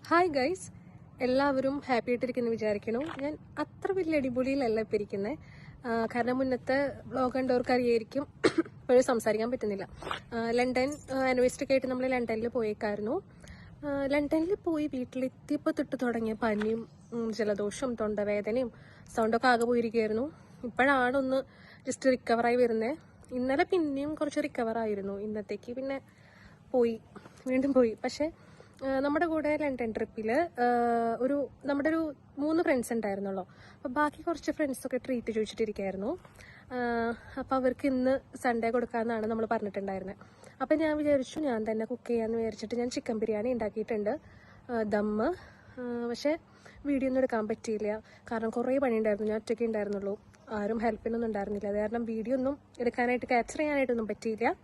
Hi guys, എല്ലാവരും happy ആയിട്ടിരിക്കുന്നു വിചാരിക്കണു. ഞാൻ അത്ര വലിയ അടിപൊളിയിലല്ല ഇപ്പം ഇരിക്കുന്നത്. കാരണം മുന്നത്തെ വ്ളോഗ് കണ്ടവർക്ക് അറിയായിരിക്കും ഇപ്പോഴും സംസാരിക്കാൻ പറ്റുന്നില്ല. ലണ്ടൻ ആനിവേഴ്സറി ആയിട്ട് നമ്മൾ ലണ്ടനിൽ പോയേക്കായിരുന്നു. ലണ്ടനിൽ പോയി വീട്ടിലെത്തിയപ്പോൾ തൊട്ട് തുടങ്ങിയ പനിയും ജലദോഷവും തൊണ്ടവേദനയും സൗണ്ടൊക്കെ ആകെ പോയിരിക്കുകയായിരുന്നു. ഇപ്പോഴാണ് ഒന്ന് ജസ്റ്റ് റിക്കവറായി വരുന്നത്. ഇന്നലെ പിന്നെയും കുറച്ച് റിക്കവറായിരുന്നു. ഇന്നത്തേക്ക് പിന്നെ വീണ്ടും പോയി. പക്ഷേ നമ്മുടെ കൂടെ ലണ്ടൻ ട്രിപ്പിൽ നമ്മുടെ ഒരു 3 ഫ്രണ്ട്സ് ഉണ്ടായിരുന്നുള്ളൂ. അപ്പോൾ ബാക്കി കുറച്ച് ഫ്രണ്ട്സൊക്കെ ട്രീറ്റ് ചോദിച്ചിട്ടിരിക്കുകയായിരുന്നു. അപ്പോൾ അവർക്ക് ഇന്ന് സൺഡേ കൊടുക്കാമെന്നാണ് നമ്മൾ പറഞ്ഞിട്ടുണ്ടായിരുന്നത്. അപ്പോൾ ഞാൻ വിചാരിച്ചു ഞാൻ തന്നെ കുക്ക് ചെയ്യാമെന്ന് വിചാരിച്ചിട്ട് ഞാൻ ചിക്കൻ ബിരിയാണി ഉണ്ടാക്കിയിട്ടുണ്ട്, ദമ്മ്. പക്ഷേ വീഡിയോ ഒന്നും എടുക്കാൻ പറ്റിയില്ല, കാരണം കുറേ പണിയുണ്ടായിരുന്നു. ഞാൻ ഒറ്റയ്ക്ക് ഉണ്ടായിരുന്നുള്ളൂ, ആരും ഹെൽപ്പിനൊന്നും ഉണ്ടായിരുന്നില്ല. അത് കാരണം വീഡിയോ ഒന്നും എടുക്കാനായിട്ട് ക്യാപ്ചർ ചെയ്യാനായിട്ടൊന്നും പറ്റിയില്ല.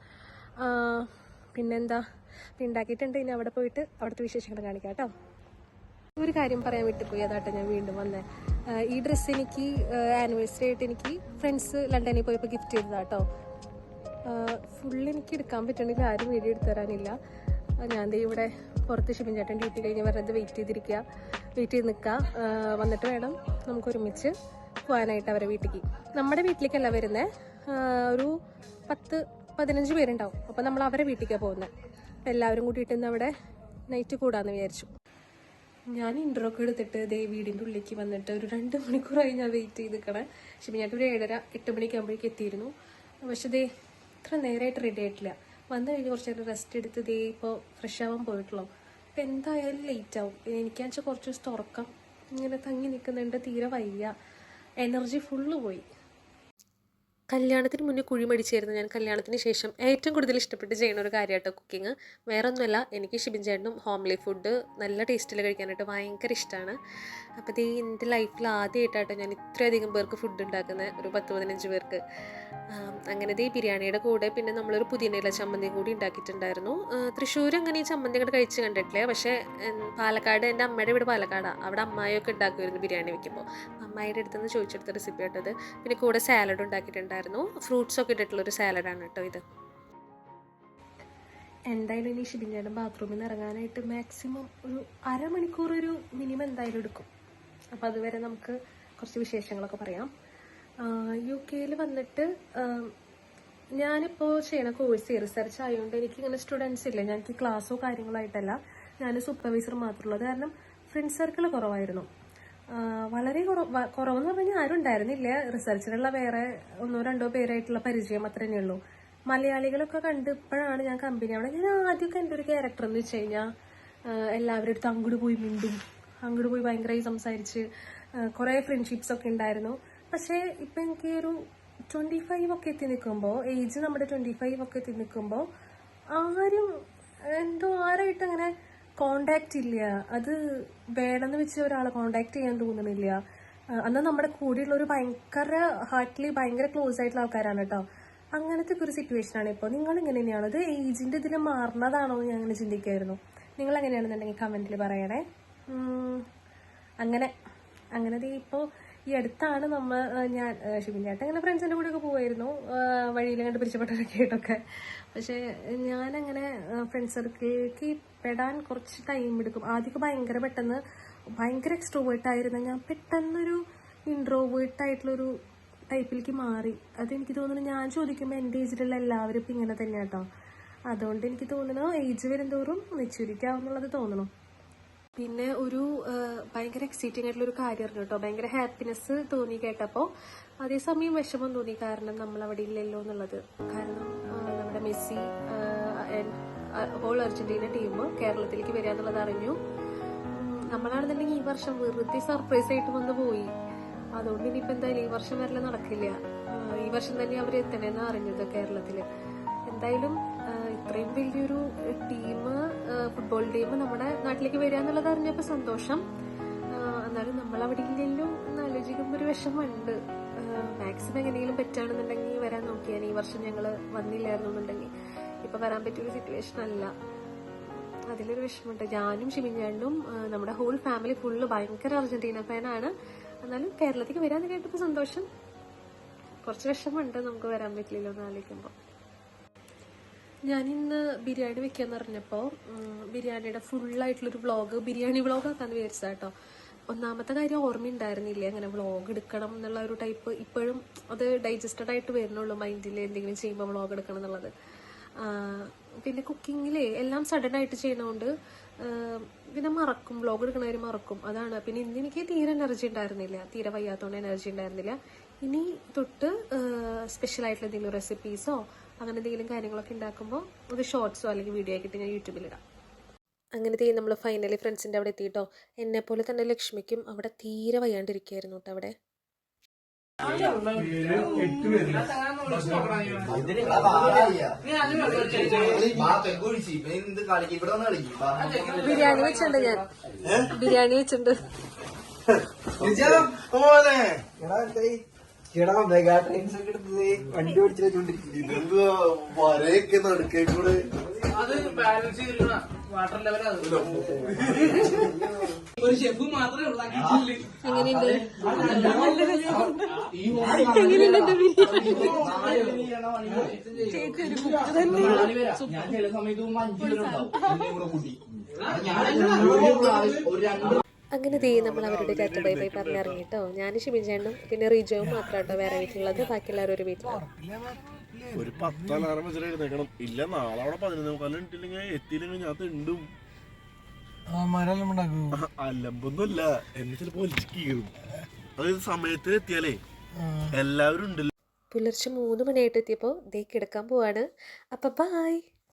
പിന്നെന്താ, ഉണ്ടാക്കിയിട്ടുണ്ട്. ഇനി അവിടെ പോയിട്ട് അവിടുത്തെ വിശേഷങ്ങൾ കാണിക്കാം കേട്ടോ. ഒരു കാര്യം പറയാൻ വിട്ടുപോയി, അതാട്ടോ ഞാൻ വീണ്ടും വന്നത്. ഈ ഡ്രസ്സ് എനിക്ക് ആനിവേഴ്സറി ആയിട്ട് എനിക്ക് ഫ്രണ്ട്സ് ലണ്ടനിൽ പോയപ്പോൾ ഗിഫ്റ്റ് ചെയ്തതാട്ടോ. ഫുള്ള് എനിക്ക് എടുക്കാൻ പറ്റണില്ല, ആരും വീഡിയോ എടുത്തു തരാനില്ല. ഞാൻ ഇവിടെ പുറത്ത് ഷിബിൻ ചേട്ടൻ ഡ്യൂട്ടി കഴിഞ്ഞ് വെറുതെ വെയിറ്റ് ചെയ്ത് നിൽക്കുക. വന്നിട്ട് വേണം നമുക്ക് ഒരുമിച്ച് പോകാനായിട്ട് അവരെ വീട്ടിലേക്ക്. നമ്മുടെ വീട്ടിലേക്കല്ല വരുന്നത്, ഒരു 10-15 പേരുണ്ടാവും. അപ്പോൾ നമ്മൾ അവരെ വീട്ടിലേക്കാണ് പോകുന്നത്. എല്ലാവരും കൂട്ടിയിട്ട് ഇന്ന് അവിടെ നൈറ്റ് കൂടാമെന്ന് വിചാരിച്ചു. ഞാൻ ഇൻട്രോ ഒക്കെ എടുത്തിട്ട് വീടിൻ്റെ ഉള്ളിലേക്ക് വന്നിട്ട് ഒരു 2 മണിക്കൂറായി ഞാൻ വെയിറ്റ് ചെയ്ത് നിൽക്കണേ. ശിവഞ്ഞാട്ട് ഒരു 7:30-8 മണിക്കാകുമ്പോഴേക്ക് എത്തിയിരുന്നു. പക്ഷേ ഇത്ര നേരമായിട്ട് റെഡി ആയിട്ടില്ല. വന്നു കഴിഞ്ഞ് കുറച്ച് നേരം റെസ്റ്റ് എടുത്ത് ഇപ്പോൾ ഫ്രഷ് ആവാൻ പോയിട്ടുള്ളൂ. അപ്പോൾ എന്തായാലും ലേറ്റ് ആവും. എനിക്കാണെന്ന് വെച്ചാൽ കുറച്ച് ദിവസം ഉറക്കം ഇങ്ങനെ തങ്ങി നിൽക്കുന്നുണ്ട്, തീരെ വയ്യ, എനർജി ഫുള്ള് പോയി. കല്യാണത്തിന് മുന്നേ കുഴിമടിച്ചായിരുന്നു. ഞാൻ കല്യാണത്തിന് ശേഷം ഏറ്റവും കൂടുതൽ ഇഷ്ടപ്പെട്ട് ചെയ്യുന്ന ഒരു കാര്യമായിട്ടോ കുക്കിങ്. വേറെ ഒന്നുമല്ല, എനിക്ക് ഷിബിൻ ചേട്ടനും ഹോംലി ഫുഡ് നല്ല ടേസ്റ്റിൽ കഴിക്കാനായിട്ട് ഭയങ്കര ഇഷ്ടമാണ്. അപ്പോൾ എൻ്റെ ലൈഫിൽ ആദ്യമായിട്ടാട്ടോ ഞാൻ ഇത്രയധികം പേർക്ക് ഫുഡ് ഉണ്ടാക്കുന്നത്, ഒരു 10-15 പേർക്ക്. അങ്ങനെ ബിരിയാണിയുടെ കൂടെ പിന്നെ നമ്മളൊരു പുതിനയില ചമ്മന്തിയും കൂടി ഉണ്ടാക്കിയിട്ടുണ്ടായിരുന്നു. തൃശ്ശൂർ അങ്ങനെ ഈ ചമ്മന്തി അങ്ങോട്ട് കഴിച്ച് കണ്ടിട്ടില്ല. പക്ഷേ പാലക്കാട്, എൻ്റെ അമ്മയുടെ വീട് പാലക്കാടാണ്. അവിടെ അമ്മായിയൊക്കെ ഉണ്ടാക്കുമായിരുന്നു ബിരിയാണി വെക്കുമ്പോൾ. അമ്മായിയുടെ അടുത്തുനിന്ന് ചോദിച്ചെടുത്ത റെസിപ്പി ആയിട്ടത്. പിന്നെ കൂടെ സാലഡ് ഉണ്ടാക്കിയിട്ടുണ്ടായിരുന്നു. ഫ്രൂട്ട്സൊക്കെ ഇട്ടിട്ടുള്ളൊരു സാലഡാണ് കേട്ടോ ഇത്. എന്തായാലും ഇനി ഷിബിൻ ചേട്ടൻ ബാത്റൂമിൽ നിന്ന് ഇറങ്ങാനായിട്ട് മാക്സിമം ഒരു അരമണിക്കൂർ മിനിമം എന്തായാലും എടുക്കും. അപ്പോൾ അതുവരെ നമുക്ക് കുറച്ച് വിശേഷങ്ങളൊക്കെ പറയാം. UK വന്നിട്ട് ഞാനിപ്പോൾ ചെയ്യണ കോഴ്സ് റിസർച്ച് ആയതുകൊണ്ട് എനിക്കിങ്ങനെ സ്റ്റുഡൻസ് ഇല്ല. ഞങ്ങൾക്ക് ക്ലാസ്സോ കാര്യങ്ങളായിട്ടല്ല, ഞാൻ സൂപ്പർവൈസർ മാത്രമുള്ളൂ. അത് കാരണം ഫ്രണ്ട് സർക്കിൾ കുറവായിരുന്നു. വളരെ കുറവെന്ന് പറഞ്ഞാൽ ആരും ഉണ്ടായിരുന്നില്ല. റിസർച്ചിലുള്ള വേറെ 1-2 പേരായിട്ടുള്ള പരിചയം അത്ര തന്നെയുള്ളൂ. മലയാളികളൊക്കെ കണ്ട് ഇപ്പോഴാണ് ഞാൻ കമ്പനി അവിടെ. ഞാൻ ആദ്യമൊക്കെ എൻ്റെ ഒരു ക്യാരക്ടർ എന്ന് വെച്ച് കഴിഞ്ഞാൽ എല്ലാവരുടെ അടുത്ത് അങ്ങോട്ട് പോയി മിണ്ടും, അങ്ങോട്ട് പോയി ഭയങ്കരമായി സംസാരിച്ച് കുറേ ഫ്രണ്ട്ഷിപ്സൊക്കെ ഉണ്ടായിരുന്നു. പക്ഷേ ഇപ്പം എനിക്ക് ഒരു 25 ഒക്കെ എത്തി നിൽക്കുമ്പോൾ, ഏജ് നമ്മുടെ 25 ഒക്കെ എത്തി നിൽക്കുമ്പോൾ ആരായിട്ട് അങ്ങനെ കോണ്ടാക്റ്റ് ഇല്ല. അത് വേണമെന്ന് വെച്ച് ഒരാളെ കോണ്ടാക്ട് ചെയ്യാൻ തോന്നുന്നില്ല. എന്നാൽ നമ്മുടെ കൂടെയുള്ളൊരു ഭയങ്കര ഹാർട്ട്ലി ഭയങ്കര ക്ലോസ് ആയിട്ടുള്ള ആൾക്കാരാണ് കേട്ടോ. അങ്ങനത്തെ ഒരു സിറ്റുവേഷനാണ് ഇപ്പോൾ. നിങ്ങൾ എങ്ങനെ തന്നെയാണോ? ഇത് ഏജിൻ്റെ ഇതിൽ മാറുന്നതാണോ എന്ന് ഞാൻ അങ്ങനെ ചിന്തിക്കുമായിരുന്നു. നിങ്ങൾ എങ്ങനെയാണെന്നുണ്ടെങ്കിൽ കമൻറ്റിൽ പറയണേ. അങ്ങനെ ഇപ്പോൾ ഈ അടുത്താണ് ഞാൻ ഷിബിൻ ചേട്ടൻ അങ്ങനെ ഫ്രണ്ട്സിൻ്റെ കൂടെയൊക്കെ പോകുമായിരുന്നു, വഴിയിൽ കണ്ട് പിരിച്ചപ്പെട്ടവരൊക്കെ ആയിട്ടൊക്കെ. പക്ഷേ ഞാനങ്ങനെ ഫ്രണ്ട് സർക്കിളിലേക്ക് പെടാൻ കുറച്ച് ടൈം എടുക്കും. ആദ്യമൊക്കെ ഭയങ്കര എക്സ്ട്രോവേർട്ടായിരുന്നു ഞാൻ. പെട്ടെന്നൊരു ഇൻട്രോവേർട്ടായിട്ടുള്ളൊരു ടൈപ്പിലേക്ക് മാറി. അതെനിക്ക് തോന്നുന്നു, ഞാൻ ചോദിക്കുമ്പോൾ എൻ്റെ ഏജിലുള്ള എല്ലാവരും ഇപ്പം ഇങ്ങനെ തന്നെ കേട്ടോ. അതുകൊണ്ട് എനിക്ക് തോന്നുന്നു ഏജ് വരുന്തോറും മെച്യൂരിറ്റി ആവുന്നുള്ളത് തോന്നുന്നു. പിന്നെ ഭയങ്കര എക്സൈറ്റിംഗ് ആയിട്ടുള്ളൊരു കാര്യമായിരുന്നു കേട്ടോ. ഭയങ്കര ഹാപ്പിനെസ് തോന്നി കേട്ടപ്പോൾ. അതേസമയം വിഷമം തോന്നി, കാരണം നമ്മൾ അവിടെ ഇല്ലല്ലോ എന്നുള്ളത്. കാരണം നമ്മുടെ മെസ്സി ഹോൾ അർജന്റീന ടീം കേരളത്തിലേക്ക് വരിക എന്നുള്ളത് അറിഞ്ഞു. നമ്മളാണെന്നുണ്ടെങ്കിൽ ഈ വർഷം വെറുതെ സർപ്രൈസ് ആയിട്ട് വന്ന് പോയി. അതുകൊണ്ട് ഇനിയിപ്പോൾ എന്തായാലും ഈ വർഷം വരല നടക്കില്ല. ഈ വർഷം തന്നെ അവർ എത്തണേന്ന് അറിഞ്ഞത് കേരളത്തിൽ. എന്തായാലും ഇത്രയും വലിയൊരു ഫുട്ബോൾ ടീം നമ്മുടെ നാട്ടിലേക്ക് വരിക എന്നുള്ളത് അറിഞ്ഞപ്പോൾ സന്തോഷം. എന്നാലും നമ്മളവിടെ ഇല്ലല്ലോ എന്ന് ആലോചിക്കുമ്പോൾ ഒരു വിഷമമുണ്ട്. മാക്സിമം എങ്ങനെയെങ്കിലും പറ്റുകയാണെന്നുണ്ടെങ്കിൽ വരാൻ നോക്കിയാണ്. ഈ വർഷം ഞങ്ങൾ വന്നില്ലായിരുന്നു എന്നുണ്ടെങ്കിൽ ഇപ്പം വരാൻ പറ്റിയൊരു സിറ്റുവേഷൻ അല്ല. അതിലൊരു വിഷമമുണ്ട്. ഞാനും ഷിബിൻചാണ്ടും നമ്മുടെ ഹോൾ ഫാമിലി ഫുള്ള് ഭയങ്കര അർജന്റീന ഫാനാണ്. എന്നാലും കേരളത്തിലേക്ക് വരാന്ന് കേട്ടപ്പോൾ സന്തോഷം. കുറച്ച് വിഷമമുണ്ട് നമുക്ക് വരാൻ പറ്റില്ലല്ലോ എന്ന് ആലോചിക്കുമ്പോൾ. ഞാൻ ഇന്ന് ബിരിയാണി വെക്കാന്ന് പറഞ്ഞപ്പോൾ ബിരിയാണിയുടെ ഫുള്ളായിട്ടുള്ളൊരു വ്ളോഗ് ബിരിയാണി വ്ളോഗ് ആക്കാന്ന് വിചാരിച്ചാ കേട്ടോ. ഒന്നാമത്തെ കാര്യം ഓർമ്മയുണ്ടായിരുന്നില്ല അങ്ങനെ വ്ളോഗ് എടുക്കണം എന്നുള്ള ഒരു ടൈപ്പ്. ഇപ്പോഴും അത് ഡൈജസ്റ്റഡ് ആയിട്ട് വരുന്നുള്ളൂ മൈൻഡിൽ, എന്തെങ്കിലും ചെയ്യുമ്പോൾ വ്ളോഗ് എടുക്കണം എന്നുള്ളത്. പിന്നെ കുക്കിങ്ങിലേ എല്ലാം സഡൻ ആയിട്ട് ചെയ്യുന്നതുകൊണ്ട് പിന്നെ മറക്കും, വ്ളോഗ് എടുക്കണ കാര്യം മറക്കും. അതാണ്. പിന്നെ ഇന്ന് എനിക്ക് തീരെ എനർജി ഉണ്ടായിരുന്നില്ല, തീരെ വയ്യാത്തതുകൊണ്ട് എനർജി ഉണ്ടായിരുന്നില്ല. ഇനി തൊട്ട് സ്പെഷ്യൽ ആയിട്ടുള്ള എന്തെങ്കിലും റെസിപ്പീസോ അങ്ങനെ എന്തെങ്കിലും കാര്യങ്ങളൊക്കെ ഉണ്ടാക്കുമ്പോൾ ഒരു ഷോർട്സോ അല്ലെങ്കിൽ വീഡിയോ ആക്കിയിട്ട് ഞാൻ യൂട്യൂബിലിടാം. അങ്ങനെ നമ്മൾ ഫൈനലി ഫ്രണ്ട്സിൻ്റെ അവിടെ എത്തിയിട്ടോ. എന്നെപ്പോലെ തന്നെ ലക്ഷ്മിക്കും അവിടെ തീരെ വയ്യാണ്ടിരിക്കുകയായിരുന്നു കേട്ടോ. അവിടെ ബിരിയാണി വെച്ചിട്ടുണ്ട്, ഞാൻ ബിരിയാണി വെച്ചിട്ടുണ്ട്. വണ്ടി ഓടിച്ചോണ്ടിരിക്കും നടക്കൂടെ ഒരു ഷെഫ് മാത്രമേ ഉള്ളാക്കിയിട്ടില്ല. എങ്ങനെയുണ്ട്? അങ്ങനെ നമ്മൾ അവരുടെ ടാറ്റ ബൈ ബൈ പറഞ്ഞിറങ്ങിട്ടോ. ഞാൻ ഷിബിൻചേട്ടനും പിന്നെ റിജോയും മാത്രം കേട്ടോ വേറെ വീട്ടിലുള്ളത്. ബാക്കി എല്ലാവരും ഒരു വീട്ടിലാണ്. ഒരു 10 അലാറം വെച്ചിട്ട് എഴുന്നേക്കണം. ഇല്ല നാളെ അവിടെ 11 ഇട്ടില്ലെങ്കിൽ എത്തിയില്ലെങ്കിൽ ഞാൻ തിണ്ടും. അലമ്പൊന്നുമല്ല, എന്നെ ചിലപ്പോ വലിച്ചു കീറും. അതായത് സമയത്തിന് എത്തിയാലേ എല്ലാവരും ഉണ്ടല്ലോ. പുലർച്ചെ 3 മണിയായിട്ട് എത്തിയപ്പോൾ ദേ കിടക്കാൻ പോവാണ്. അപ്പൊ ബൈ.